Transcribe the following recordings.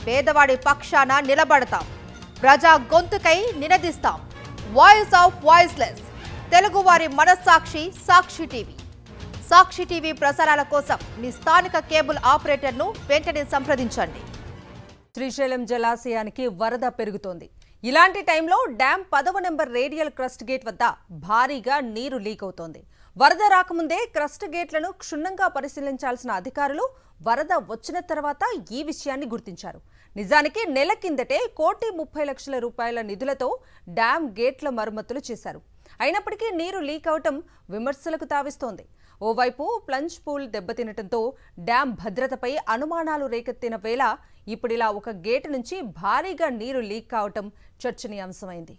పేదవాడి పక్షాన నిలబడతాం, ప్రజా గొంతుకై నినదిస్తాం. వాయిస్ ఆఫ్ వాయిస్లెస్, తెలుగువారి మనస్సాక్షి సాక్షి టీవీ. సాక్షి టీవీ ప్రసారాల కోసం మీ స్థానిక కేబుల్ ఆపరేటర్ను వెంటనే సంప్రదించండి. శ్రీశైలం జలాశయానికి వరద పెరుగుతోంది. ఇలాంటి టైంలో డ్యామ్ 10వ నెంబర్ రేడియల్ క్రస్ట్ గేట్ వద్ద భారీగా నీరు లీక్ అవుతోంది. వరద రాకముందే క్రస్ట్ గేట్లను క్షుణ్ణంగా పరిశీలించాల్సిన అధికారులు వరద వచ్చిన తర్వాత ఈ విషయాన్ని గుర్తించారు. నిజానికి నెల కిందటే 1,30,00,000 రూపాయల నిధులతో డ్యామ్ గేట్ల మరమ్మతులు చేశారు. అయినప్పటికీ నీరు లీక్ అవటం విమర్శలకు తావిస్తోంది. ఓవైపు ప్లంజ్ పూల్ దెబ్బతినటంతో డ్యామ్ భద్రతపై అనుమానాలు రేకెత్తిన వేళ ఇప్పుడిలా ఒక గేటు నుంచి భారీగా నీరు లీక్ కావటం చర్చనీయాంశమైంది.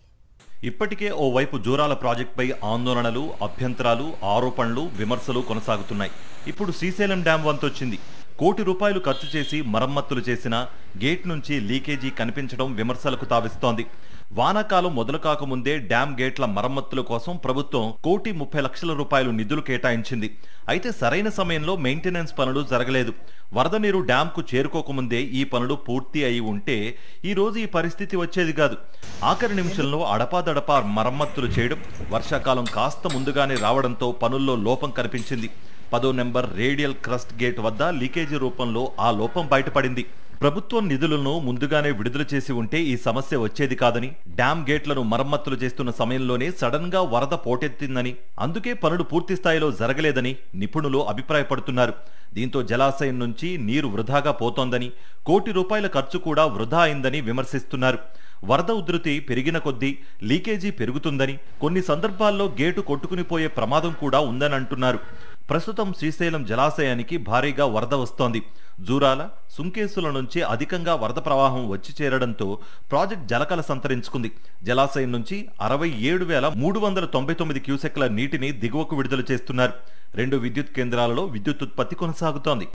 ఇప్పటికే ఓవైపు జూరాల ప్రాజెక్టుపై ఆందోళనలు, అభ్యంతరాలు, ఆరోపణలు, విమర్శలు కొనసాగుతున్నాయి. ఇప్పుడు శ్రీశైలం డ్యామ్ వంతొచ్చింది. ₹1 కోటి ఖర్చు చేసి మరమ్మతులు చేసిన గేట్ నుంచి లీకేజీ కనిపించడం విమర్శలకు తావిస్తోంది. వానాకాలం మొదలు కాకముందే డ్యామ్ గేట్ల మరమ్మతుల కోసం ప్రభుత్వం ₹1,30,00,000 నిధులు కేటాయించింది. అయితే సరైన సమయంలో మెయింటెనెన్స్ పనులు జరగలేదు. వరద నీరు డ్యాంకు చేరుకోకముందే ఈ పనులు పూర్తి అయి ఉంటే ఈ రోజు ఈ పరిస్థితి వచ్చేది కాదు. ఆఖరి నిమిషంలో అడపాదడపా మరమ్మతులు చేయడం, వర్షాకాలం కాస్త ముందుగానే రావడంతో పనుల్లో లోపం కనిపించింది. 10వ నెంబర్ రేడియల్ క్రస్ట్ గేట్ వద్ద లీకేజీ రూపంలో ఆ లోపం బయటపడింది. ప్రభుత్వం నిధులను ముందుగానే విడుదల చేసి ఉంటే ఈ సమస్య వచ్చేది కాదని, డ్యామ్ గేట్లను మరమ్మతులు చేస్తున్న సమయంలోనే సడన్ గా వరద పోటెత్తిందని, అందుకే పనులు పూర్తి స్థాయిలో జరగలేదని నిపుణులు అభిప్రాయపడుతున్నారు. దీంతో జలాశయం నుంచి నీరు వృధాగా పోతోందని, ₹1 కోటి ఖర్చు కూడా వృధా అయిందని విమర్శిస్తున్నారు. వరద ఉధృతి పెరిగిన కొద్దీ లీకేజీ పెరుగుతుందని, కొన్ని సందర్భాల్లో గేటు కొట్టుకునిపోయే ప్రమాదం కూడా ఉందని అంటున్నారు. ప్రస్తుతం శ్రీశైలం జలాశయానికి భారీగా వరద వస్తోంది. జూరాల, సుంకేసుల నుంచి అధికంగా వరద ప్రవాహం వచ్చి చేరడంతో ప్రాజెక్ట్ జలకల సంతరించుకుంది. జలాశయం నుంచి 67,399 క్యూసెక్ల నీటిని దిగువకు విడుదల చేస్తున్నారు. 2 విద్యుత్ కేంద్రాలలో విద్యుత్ ఉత్పత్తి కొనసాగుతోంది.